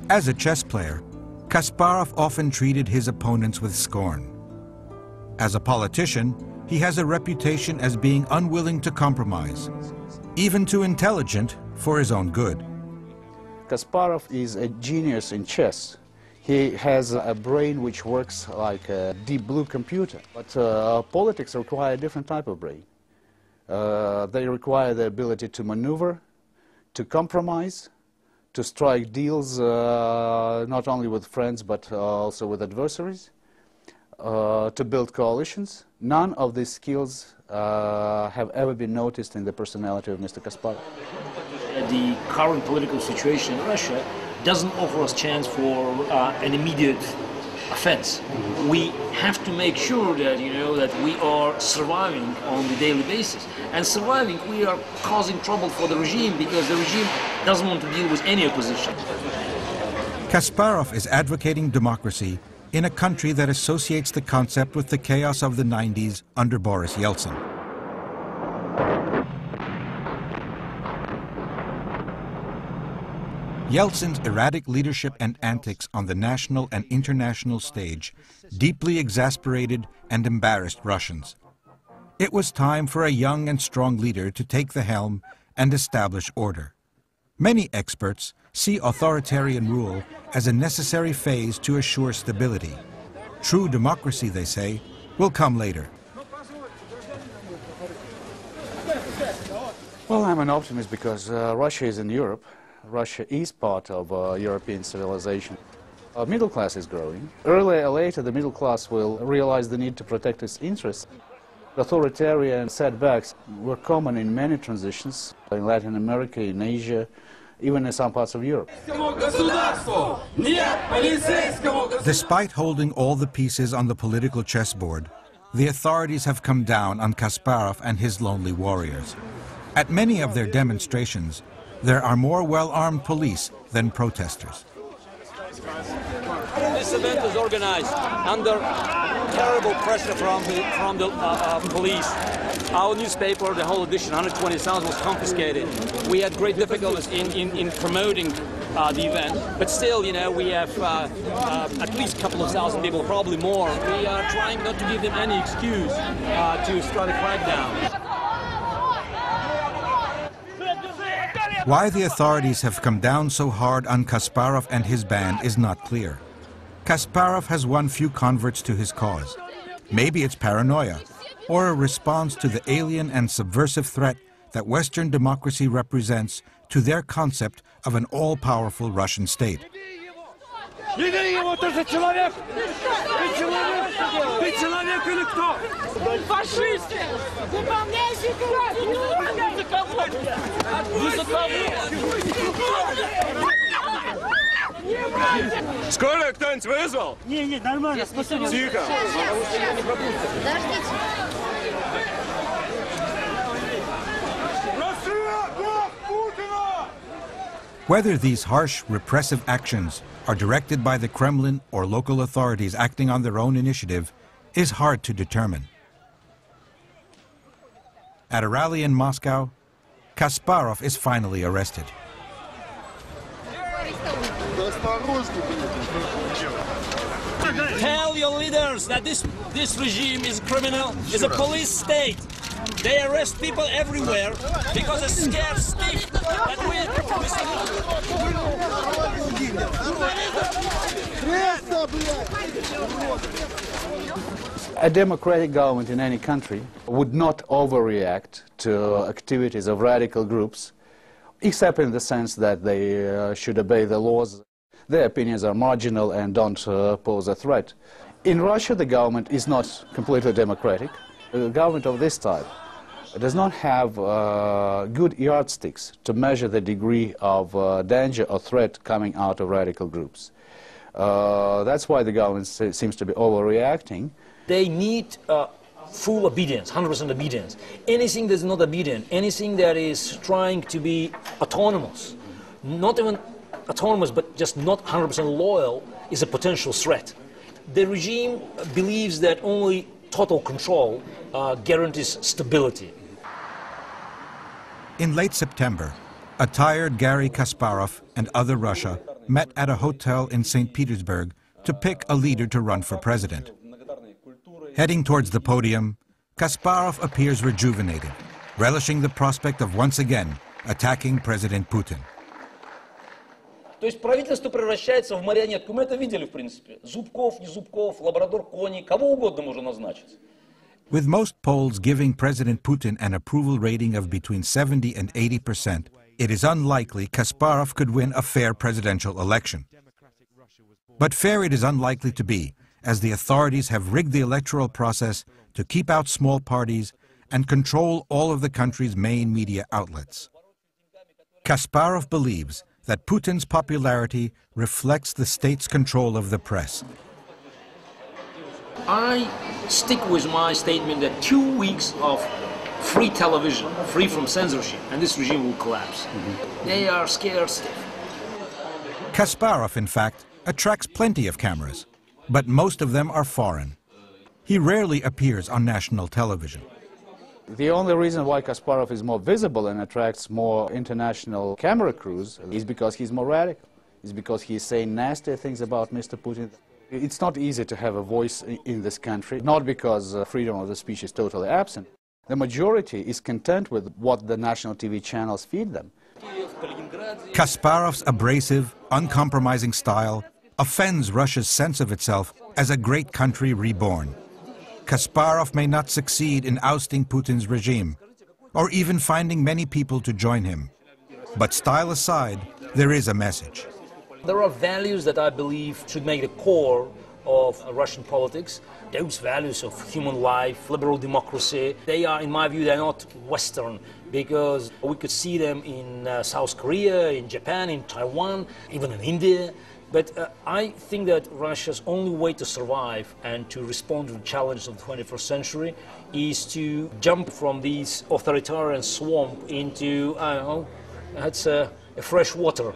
As a chess player, Kasparov often treated his opponents with scorn. As a politician, he has a reputation as being unwilling to compromise, even too intelligent for his own good. Kasparov is a genius in chess. He has a brain which works like a deep blue computer. But politics require a different type of brain. They require the ability to maneuver, to compromise, to strike deals not only with friends but also with adversaries, to build coalitions. None of these skills have ever been noticed in the personality of Mr. Kasparov. The current political situation in Russia doesn't offer us chance for an immediate offense. We have to make sure that, that we are surviving on the daily basis. And surviving, we are causing trouble for the regime because the regime doesn't want to deal with any opposition. Kasparov is advocating democracy in a country that associates the concept with the chaos of the 90s under Boris Yeltsin. Yeltsin's erratic leadership and antics on the national and international stage deeply exasperated and embarrassed Russians. It was time for a young and strong leader to take the helm and establish order. Many experts see authoritarian rule as a necessary phase to assure stability. True democracy, they say, will come later. Well, I'm an optimist because Russia is in Europe. Russia is part of European civilization. Middle class is growing. Earlier or later, the middle class will realize the need to protect its interests. Authoritarian setbacks were common in many transitions, in Latin America, in Asia, even in some parts of Europe. Despite holding all the pieces on the political chessboard, the authorities have come down on Kasparov and his lonely warriors. At many of their demonstrations, there are more well-armed police than protesters. This event is organized under terrible pressure from the police. Our newspaper, the whole edition, 120,000, was confiscated. We had great difficulties in promoting the event, but still, we have at least a couple of thousand people, probably more. We are trying not to give them any excuse to start a crackdown. Why the authorities have come down so hard on Kasparov and his band is not clear. Kasparov has won few converts to his cause. Maybe it's paranoia, or a response to the alien and subversive threat that Western democracy represents to their concept of an all-powerful Russian state. Скоро кто-нибудь вызвал? Не, нормально, спасибо. Тихо. Whether these harsh, repressive actions are directed by the Kremlin or local authorities acting on their own initiative is hard to determine. At a rally in Moscow, Kasparov is finally arrested. Tell your leaders that this regime is criminal, is a police state. They arrest people everywhere because they're scared stiff that A democratic government in any country would not overreact to activities of radical groups, except in the sense that they should obey the laws. Their opinions are marginal and don't pose a threat. In Russia, the government is not completely democratic. A government of this type does not have good yardsticks to measure the degree of danger or threat coming out of radical groups. That's why the government seems to be overreacting. They need full obedience, 100% obedience. Anything that's not obedient, anything that is trying to be autonomous, not even autonomous but just not 100% loyal, is a potential threat. The regime believes that only total control guarantees stability. In late September, a tired Garry Kasparov and other Russia met at a hotel in St. Petersburg to pick a leader to run for president. Heading towards the podium, Kasparov appears rejuvenated, relishing the prospect of once again attacking President Putin. То есть правительство превращается в марионетку. Мы это видели, в принципе. Зубков, не Зубков, лабрадор Кони, кого угодно можно назначить. With most polls giving President Putin an approval rating of between 70 and 80%, it is unlikely Kasparov could win a fair presidential election. But fair it is unlikely to be, as the authorities have rigged the electoral process to keep out small parties and control all of the country's main media outlets. Kasparov believes that Putin's popularity reflects the state's control of the press. I stick with my statement that 2 weeks of free television, free from censorship, and this regime will collapse. They are scared stiff. Kasparov, in fact, attracts plenty of cameras, but most of them are foreign. He rarely appears on national television. The only reason why Kasparov is more visible and attracts more international camera crews is because he's more radical. It's because he's saying nasty things about Mr. Putin. It's not easy to have a voice in this country, not because freedom of the speech is totally absent. The majority is content with what the national TV channels feed them. Kasparov's abrasive, uncompromising style offends Russia's sense of itself as a great country reborn. Kasparov may not succeed in ousting Putin's regime, or even finding many people to join him. But style aside, there is a message. There are values that I believe should make the core of Russian politics. Those values of human life, liberal democracy, they are, in my view, they're not Western, because we could see them in South Korea, in Japan, in Taiwan, even in India. But I think that Russia's only way to survive and to respond to the challenges of the 21st century is to jump from these authoritarian swamp into, I don't know, that's a fresh water.